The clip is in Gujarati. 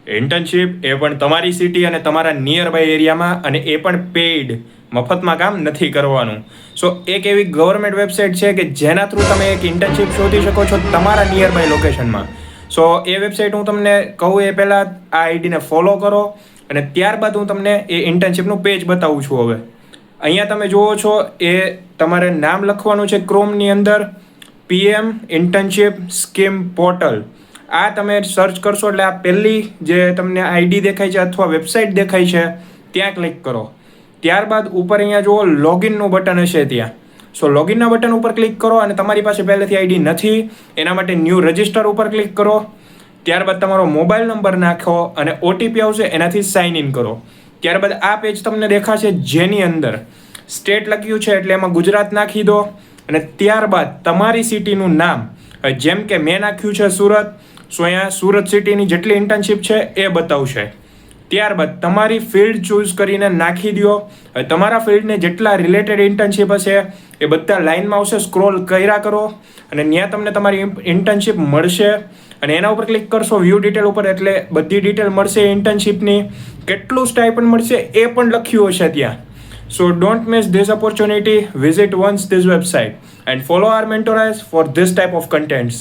ઇન્ટર્નશિપ એ પણ તમારી સિટી અને તમારા નિયર બાય એરિયામાં, અને એ પણ પેઇડ, મફતમાં કામ નથી કરવાનું. સો એક એવી ગવર્મેન્ટ વેબસાઇટ છે કે જેના થ્રુ તમે એક ઇન્ટર્નશિપ શોધી શકો છો તમારા નિયર બાય લોકેશનમાં. સો એ વેબસાઇટ હું તમને કહું એ પહેલાં આ આઈડીને ફોલો કરો, અને ત્યારબાદ હું તમને એ ઇન્ટર્નશિપનું પેજ બતાવું છું. હવે અહીંયા તમે જુઓ છો એ તમારે નામ લખવાનું છે ક્રોમની અંદર, PM ઇન્ટર્નશિપ સ્કીમ પોર્ટલ. આ તમે સર્ચ કરશો એટલે આ પહેલી જે તમને આઈડી દેખાય છે અથવા વેબસાઇટ દેખાય છે ત્યાં ક્લિક કરો. ત્યારબાદ ઉપર અહીંયા જુઓ લોગિનનું બટન હશે ત્યાં. સો લોગિનના બટન ઉપર ક્લિક કરો, અને તમારી પાસે પહેલેથી આઈડી નથી એના માટે ન્યૂ રજિસ્ટર ઉપર ક્લિક કરો. ત્યારબાદ તમારો મોબાઈલ નંબર નાખો અને OTP આવશે એનાથી સાઇન ઇન કરો. ત્યારબાદ આ પેજ તમને દેખાશે જેની અંદર સ્ટેટ લખ્યું છે એટલે એમાં ગુજરાત નાખી દો, અને ત્યારબાદ તમારી સિટીનું નામ, જેમ કે મેં નાખ્યું છે સુરત, સો અહીંયા સુરત સિટીની જેટલી ઇન્ટર્નશિપ છે એ બતાવશે. ત્યારબાદ તમારી ફિલ્ડ ચૂઝ કરીને નાખી દો. તમારા ફિલ્ડને જેટલા રિલેટેડ ઇન્ટર્નશિપ હશે એ બધા લાઇનમાં આવશે, સ્ક્રોલ કર્યા કરો અને ત્યાં તમને તમારી ઇન્ટર્નશિપ મળશે, અને એના ઉપર ક્લિક કરશો વ્યૂ ડિટેલ ઉપર એટલે બધી ડિટેલ મળશે ઇન્ટર્નશિપની. કેટલું સ્ટાઇપન્ડ મળશે એ પણ લખ્યું હશે ત્યાં. So don't miss this opportunity. Visit once this website and follow our mentors for this type of contents.